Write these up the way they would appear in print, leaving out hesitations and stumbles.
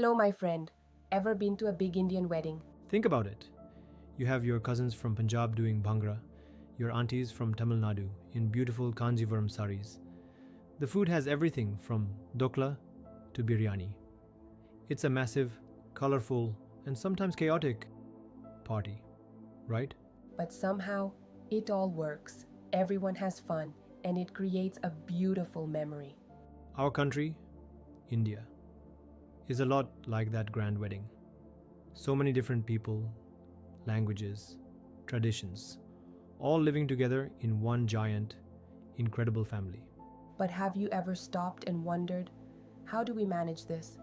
Hello, my friend. Ever been to a big Indian wedding? Think about it. You have your cousins from Punjab doing Bhangra, your aunties from Tamil Nadu in beautiful Kanjivaram saris. The food has everything from dokla to biryani. It's a massive, colorful, and sometimes chaotic party, right? But somehow, it all works. Everyone has fun, and it creates a beautiful memory. Our country, India, is a lot like that grand wedding. So many different people, languages, traditions, all living together in one giant, incredible family. But have you ever stopped and wondered, how do we manage this?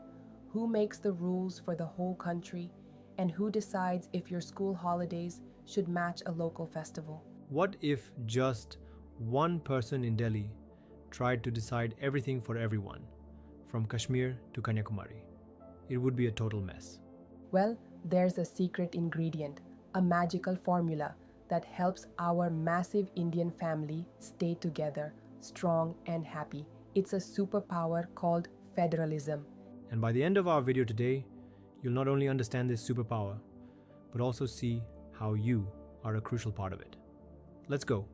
Who makes the rules for the whole country? And who decides if your school holidays should match a local festival? What if just one person in Delhi tried to decide everything for everyone, from Kashmir to Kanyakumari? It would be a total mess. Well, there's a secret ingredient, a magical formula that helps our massive Indian family stay together, strong and happy. It's a superpower called federalism. And by the end of our video today, you'll not only understand this superpower, but also see how you are a crucial part of it. Let's go.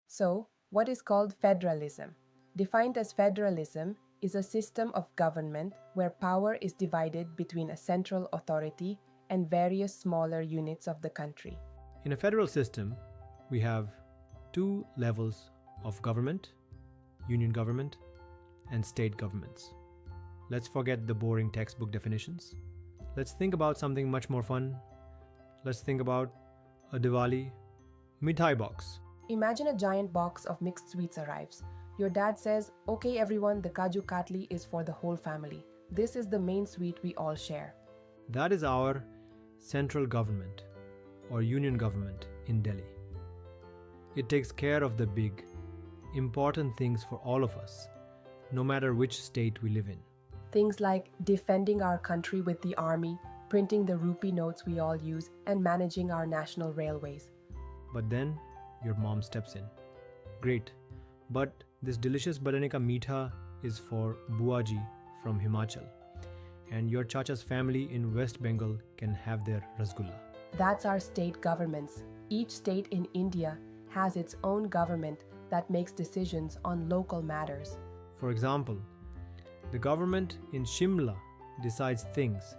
So, what is called federalism? Defined as federalism is a system of government where power is divided between a central authority and various smaller units of the country. In a federal system, we have two levels of government: union government and state governments. Let's forget the boring textbook definitions. Let's think about something much more fun. Let's think about a Diwali mithai box. Imagine a giant box of mixed sweets arrives. Your dad says, "Okay everyone, the Kaju Katli is for the whole family. This is the main sweet we all share." That is our central government or union government in Delhi. It takes care of the big, important things for all of us, no matter which state we live in. Things like defending our country with the army, printing the rupee notes we all use, and managing our national railways. But then your mom steps in. Great, but this delicious badane ka meetha is for Buaji from Himachal, and your chacha's family in West Bengal can have their rasgulla. That's our state governments. Each state in India has its own government that makes decisions on local matters. For example, the government in Shimla decides things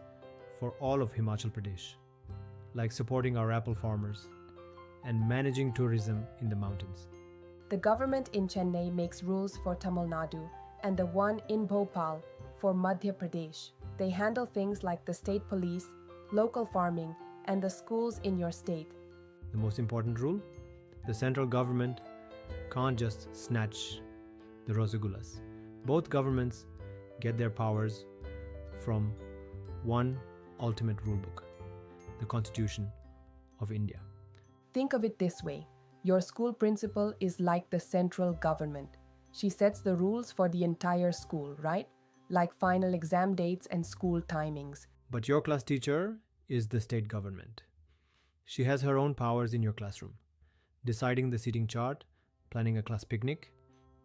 for all of Himachal Pradesh, like supporting our apple farmers and managing tourism in the mountains. The government in Chennai makes rules for Tamil Nadu, and the one in Bhopal for Madhya Pradesh. They handle things like the state police, local farming, and the schools in your state. The most important rule? The central government can't just snatch the rasgullas. Both governments get their powers from one ultimate rulebook, the Constitution of India. Think of it this way. Your school principal is like the central government. She sets the rules for the entire school, right? Like final exam dates and school timings. But your class teacher is the state government. She has her own powers in your classroom, deciding the seating chart, planning a class picnic.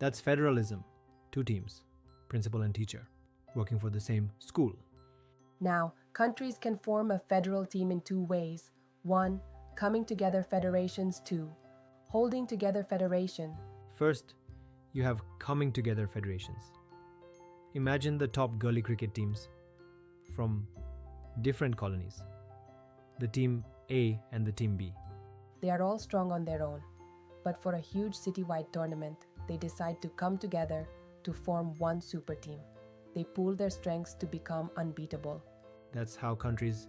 That's federalism. Two teams, principal and teacher, working for the same school. Now, countries can form a federal team in two ways. One, coming together federations. Two, holding together federation. First, you have coming together federations. Imagine the top girly cricket teams from different colonies, the team A and the team B. They are all strong on their own, but for a huge citywide tournament, they decide to come together to form one super team. They pool their strengths to become unbeatable. That's how countries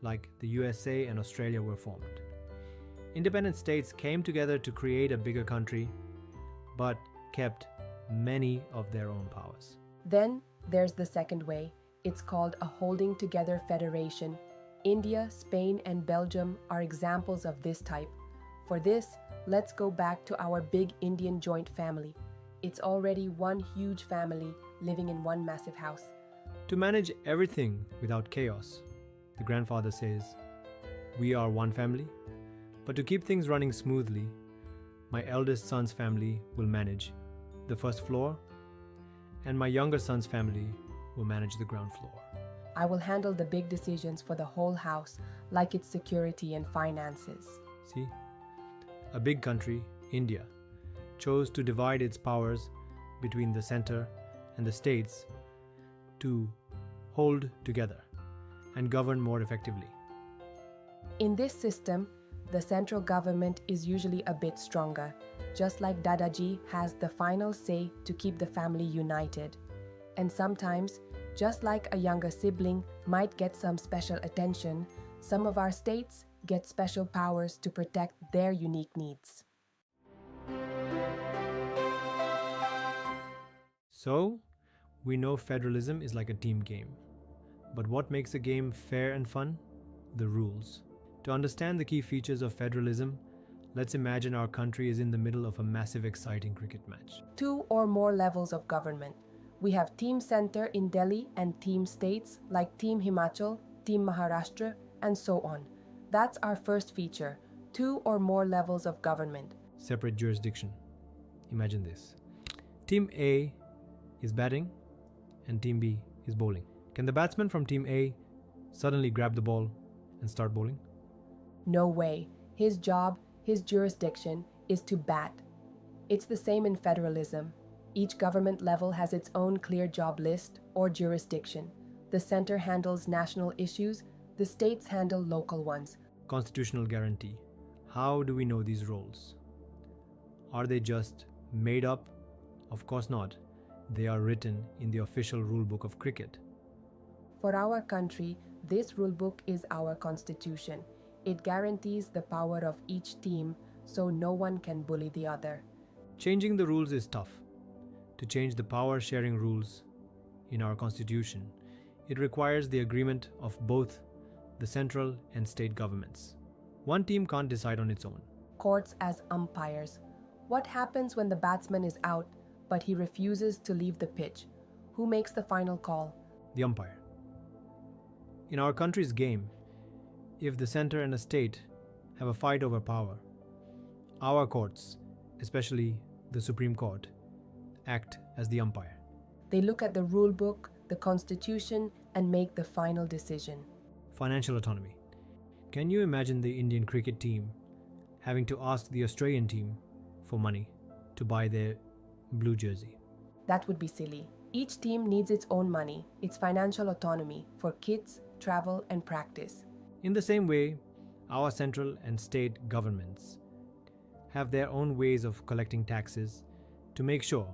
like the USA and Australia were formed. Independent states came together to create a bigger country, but kept many of their own powers. Then there's the second way. It's called a holding together federation. India, Spain, and Belgium are examples of this type. For this, let's go back to our big Indian joint family. It's already one huge family living in one massive house. To manage everything without chaos, the grandfather says, "We are one family, but to keep things running smoothly, my eldest son's family will manage the first floor and my younger son's family will manage the ground floor. I will handle the big decisions for the whole house, like its security and finances. See? A big country, India, chose to divide its powers between the center and the states to hold together and govern more effectively. In this system, the central government is usually a bit stronger, just like Dadaji has the final say to keep the family united. And sometimes, just like a younger sibling might get some special attention, some of our states get special powers to protect their unique needs. So, we know federalism is like a team game. But what makes a game fair and fun? The rules. To understand the key features of federalism, let's imagine our country is in the middle of a massive, exciting cricket match. 2 or more levels of government. We have Team Center in Delhi and Team States like Team Himachal, Team Maharashtra, and so on. That's our first feature, 2 or more levels of government. Separate jurisdiction. Imagine this. Team A is batting and Team B is bowling. Can the batsman from Team A suddenly grab the ball and start bowling? No way. His job, his jurisdiction, is to bat. It's the same in federalism. Each government level has its own clear job list or jurisdiction. The center handles national issues, the states handle local ones. Constitutional guarantee. How do we know these roles? Are they just made up? Of course not. They are written in the official rulebook of cricket. For our country, this rulebook is our constitution. It guarantees the power of each team, so no one can bully the other. Changing the rules is tough. To change the power-sharing rules in our constitution, it requires the agreement of both the central and state governments. One team can't decide on its own. Courts as umpires. What happens when the batsman is out, but he refuses to leave the pitch? Who makes the final call? The umpire. In our country's game, if the center and a state have a fight over power, our courts, especially the Supreme Court, act as the umpire. They look at the rule book, the constitution, and make the final decision. Financial autonomy. Can you imagine the Indian cricket team having to ask the Australian team for money to buy their blue jersey? That would be silly. Each team needs its own money, its financial autonomy for kits, travel, and practice. In the same way, our central and state governments have their own ways of collecting taxes to make sure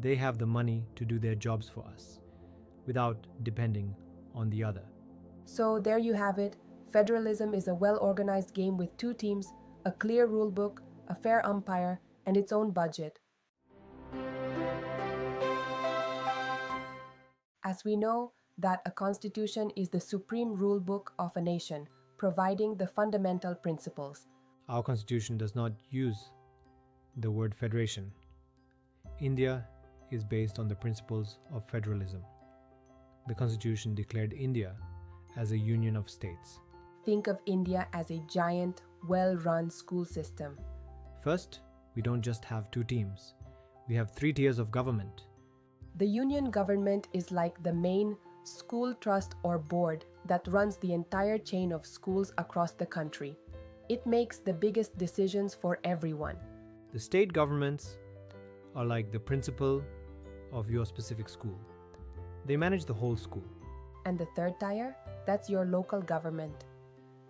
they have the money to do their jobs for us without depending on the other. So there you have it. Federalism is a well-organized game with 2 teams, a clear rule book, a fair umpire, and its own budget. As we know that a constitution is the supreme rule book of a nation, providing the fundamental principles. Our constitution does not use the word federation. India is based on the principles of federalism. The constitution declared India as a union of states. Think of India as a giant, well-run school system. First, we don't just have 2 teams. We have 3 tiers of government. The union government is like the main school trust or board that runs the entire chain of schools across the country. It makes the biggest decisions for everyone. The state governments are like the principal of your specific school. They manage the whole school. And the third tier, that's your local government.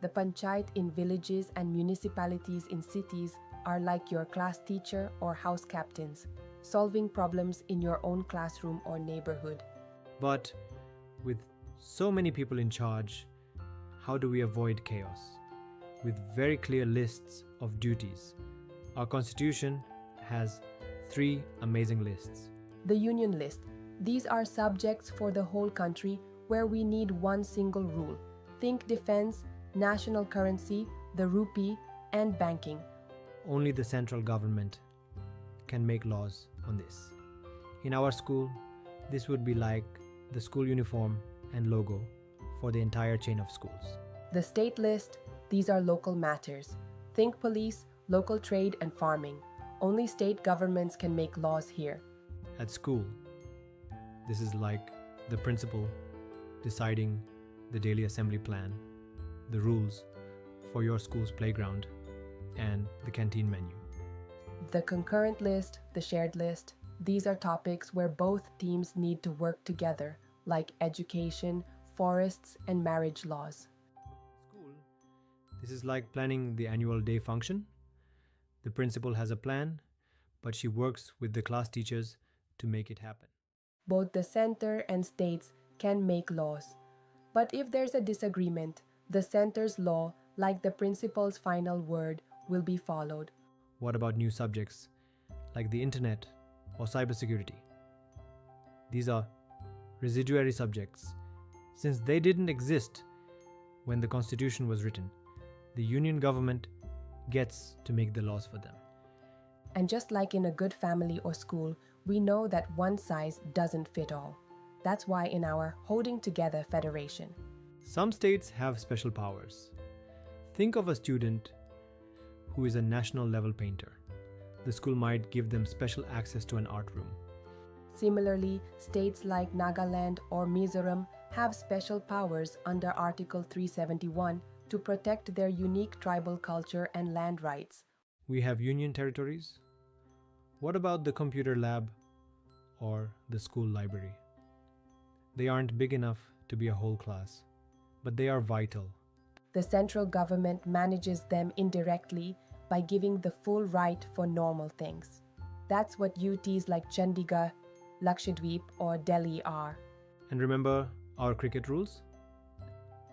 The Panchayat in villages and municipalities in cities are like your class teacher or house captains, solving problems in your own classroom or neighborhood. But with so many people in charge, how do we avoid chaos? With very clear lists of duties. Our constitution has 3 amazing lists. The union list. These are subjects for the whole country where we need one single rule. Think defense, national currency, the rupee, and banking. Only the central government can make laws on this. In our school, this would be like the school uniform and logo for the entire chain of schools. The state list, these are local matters. Think police, local trade, and farming. Only state governments can make laws here. At school, This is like the principal deciding the daily assembly plan, the rules for your school's playground, and the canteen menu. The concurrent list, the shared list, these are topics where both teams need to work together, like education, forests, and marriage laws. School, this is like planning the annual day function. The principal has a plan, but she works with the class teachers to make it happen. Both the center and states can make laws. But if there's a disagreement, the center's law, like the principal's final word, will be followed. What about new subjects like the internet or cybersecurity? These are residuary subjects. Since they didn't exist when the Constitution was written, the Union government gets to make the laws for them. And just like in a good family or school, we know that one size doesn't fit all. That's why in our Holding Together Federation, Some states have special powers. Think of a student who is a national level painter. The school might give them special access to an art room. similarly, states like Nagaland or Mizoram have special powers under Article 371 to protect their unique tribal culture and land rights. We have union territories. What about the computer lab or the school library? They aren't big enough to be a whole class, but they are vital. The central government manages them indirectly by giving the full right for normal things. That's what UTs like Chandigarh, Lakshadweep, or Delhi are. And remember our cricket rules?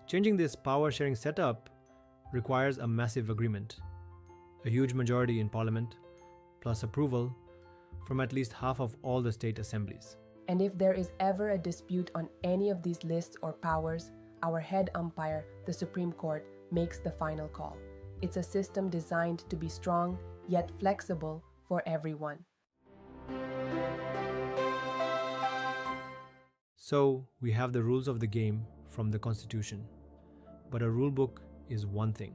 Changing this power sharing setup requires a massive agreement, a huge majority in parliament, plus approval from at least half of all the state assemblies. And if there is ever a dispute on any of these lists or powers, our head umpire, the Supreme Court, makes the final call. It's a system designed to be strong yet flexible for everyone. So we have the rules of the game from the Constitution, but a rule book is one thing,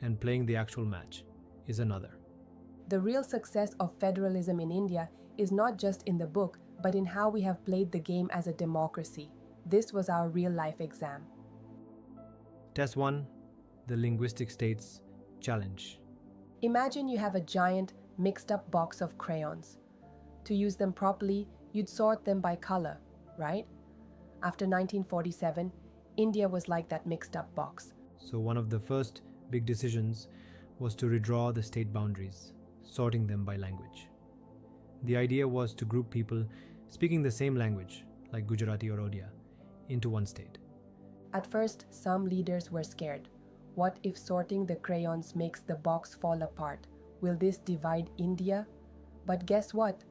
and playing the actual match is another. The real success of federalism in India is not just in the book, but in how we have played the game as a democracy. This was our real-life exam. Test 1, the Linguistic States Challenge. Imagine you have a giant, mixed-up box of crayons. To use them properly, you'd sort them by color, right? After 1947, India was like that mixed-up box. So one of the first big decisions was to redraw the state boundaries, sorting them by language. The idea was to group people speaking the same language, like Gujarati or Odia, into one state. At first, some leaders were scared. What if sorting the crayons makes the box fall apart? Will this divide India? But guess what?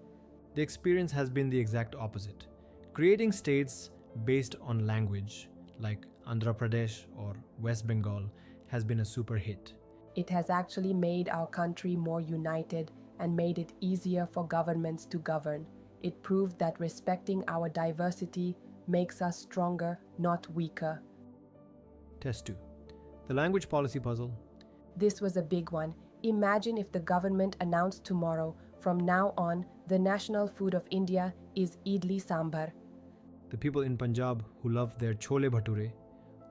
The experience has been the exact opposite. Creating states based on language, like Andhra Pradesh or West Bengal, has been a super hit. It has actually made our country more united and made it easier for governments to govern. It proved that respecting our diversity makes us stronger, not weaker. Test 2. The language policy puzzle. This was a big one. Imagine if the government announced tomorrow, from now on, the national food of India is idli sambar. The people in Punjab who love their chole bhature,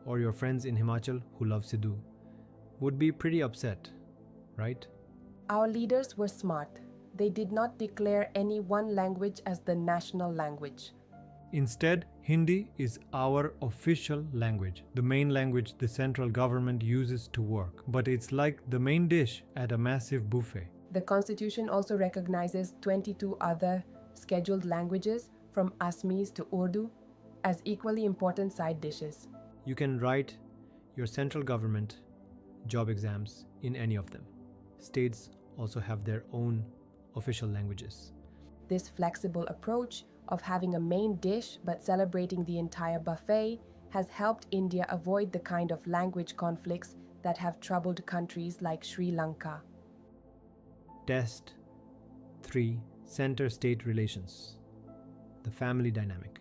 or your friends in Himachal who love Sidhu, would be pretty upset, right? Our leaders were smart. They did not declare any one language as the national language. Instead, Hindi is our official language, the main language the central government uses to work. But it's like the main dish at a massive buffet. The Constitution also recognizes 22 other scheduled languages, from Assamese to Urdu, as equally important side dishes. You can write your central government job exams in any of them. States also have their own official languages. This flexible approach of having a main dish but celebrating the entire buffet has helped India avoid the kind of language conflicts that have troubled countries like Sri Lanka. Test 3. Center-state relations. The family dynamic.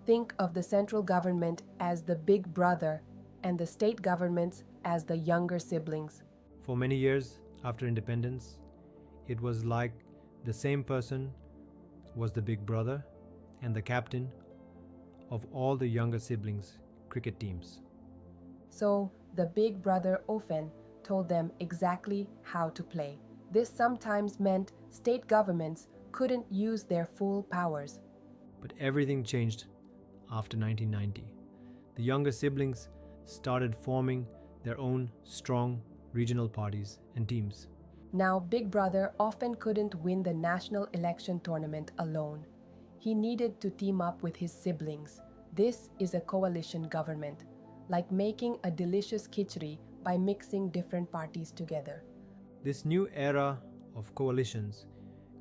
Think of the central government as the big brother and the state governments as the younger siblings. For many years after independence, it was like the same person was the big brother and the captain of all the younger siblings' cricket teams. So the big brother often told them exactly how to play. This sometimes meant state governments couldn't use their full powers. But everything changed after 1990. The younger siblings started forming their own strong regional parties and teams. Now, Big Brother often couldn't win the national election tournament alone. He needed to team up with his siblings. This is a coalition government, like making a delicious khichdi by mixing different parties together. This new era of coalitions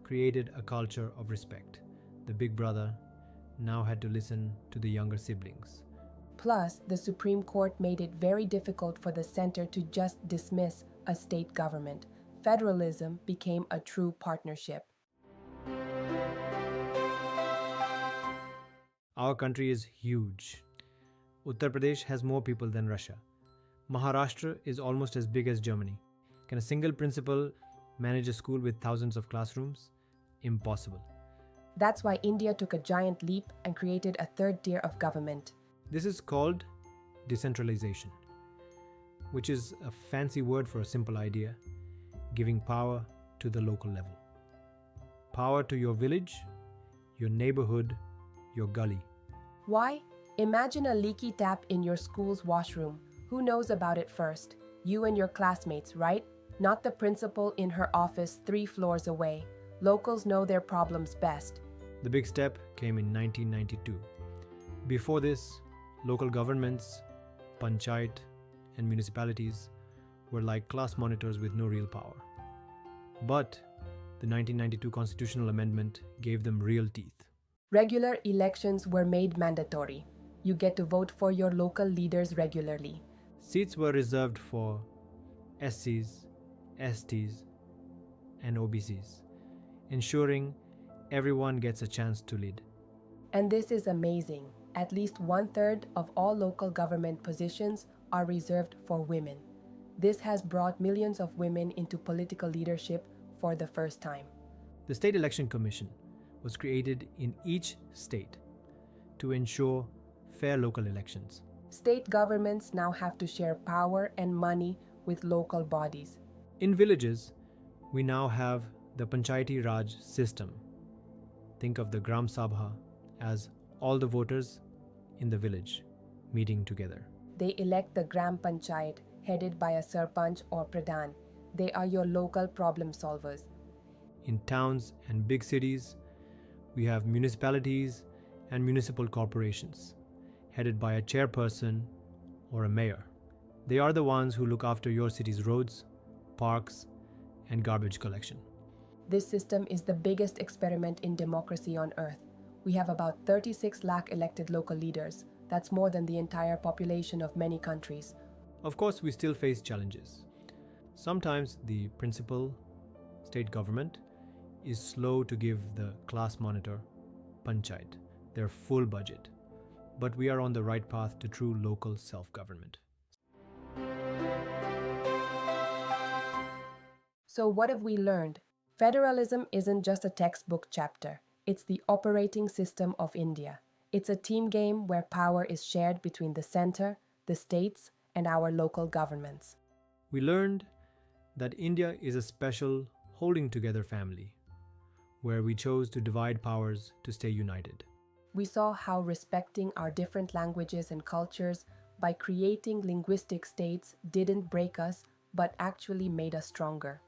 created a culture of respect. The big brother now had to listen to the younger siblings. Plus, the Supreme Court made it very difficult for the center to just dismiss a state government. Federalism became a true partnership. Our country is huge. Uttar Pradesh has more people than Russia. Maharashtra is almost as big as Germany. Can a single principal manage a school with thousands of classrooms? Impossible. That's why India took a giant leap and created a third tier of government. This is called decentralization, which is a fancy word for a simple idea, giving power to the local level. Power to your village, your neighborhood, your gully. Why? Imagine a leaky tap in your school's washroom. Who knows about it first? You and your classmates, right? Not the principal in her office 3 floors away. Locals know their problems best. The big step came in 1992. Before this, local governments, Panchayat, and municipalities were like class monitors with no real power. But the 1992 constitutional amendment gave them real teeth. Regular elections were made mandatory. You get to vote for your local leaders regularly. Seats were reserved for SCs, STs, and OBCs, ensuring everyone gets a chance to lead. And this is amazing. At least 1/3 of all local government positions are reserved for women. This has brought millions of women into political leadership for the first time. The State Election Commission was created in each state to ensure fair local elections. State governments now have to share power and money with local bodies. In villages, we now have the Panchayati Raj system. Think of the Gram Sabha as all the voters in the village meeting together. They elect the Gram Panchayat, headed by a Sarpanch or Pradhan. They are your local problem solvers. In towns and big cities, we have municipalities and municipal corporations, headed by a chairperson or a mayor. They are the ones who look after your city's roads, parks, and garbage collection. This system is the biggest experiment in democracy on earth. We have about 36 lakh elected local leaders. That's more than the entire population of many countries. Of course, we still face challenges. Sometimes the principal state government is slow to give the class monitor, Panchayat, their full budget. But we are on the right path to true local self-government. So what have we learned? Federalism isn't just a textbook chapter. It's the operating system of India. It's a team game where power is shared between the center, the states, and our local governments. We learned that India is a special holding together family, where we chose to divide powers to stay united. We saw how respecting our different languages and cultures by creating linguistic states didn't break us, but actually made us stronger.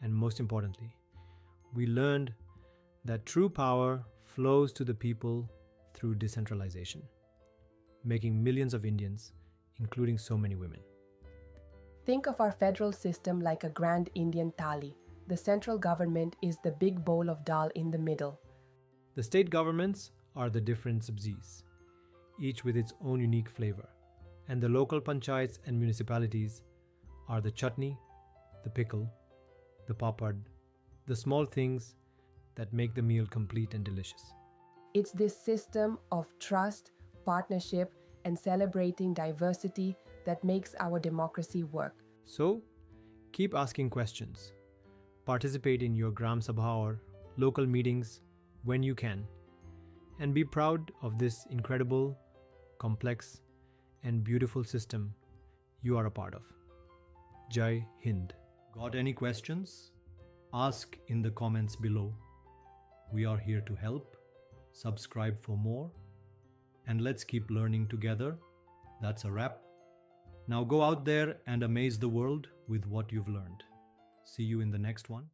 And most importantly, we learned that true power flows to the people through decentralization, making millions of Indians, including so many women. Think of our federal system like a grand Indian thali. The central government is the big bowl of dal in the middle. The state governments are the different sabzis, each with its own unique flavor. And the local panchayats and municipalities are the chutney, the pickle, the papad, the small things that make the meal complete and delicious. It's this system of trust, partnership, and celebrating diversity that makes our democracy work. So, keep asking questions. Participate in your Gram Sabha or local meetings when you can, and be proud of this incredible, complex, and beautiful system you are a part of. Jai Hind. Got any questions? Ask in the comments below. We are here to help. Subscribe for more. And let's keep learning together. That's a wrap. Now go out there and amaze the world with what you've learned. See you in the next one.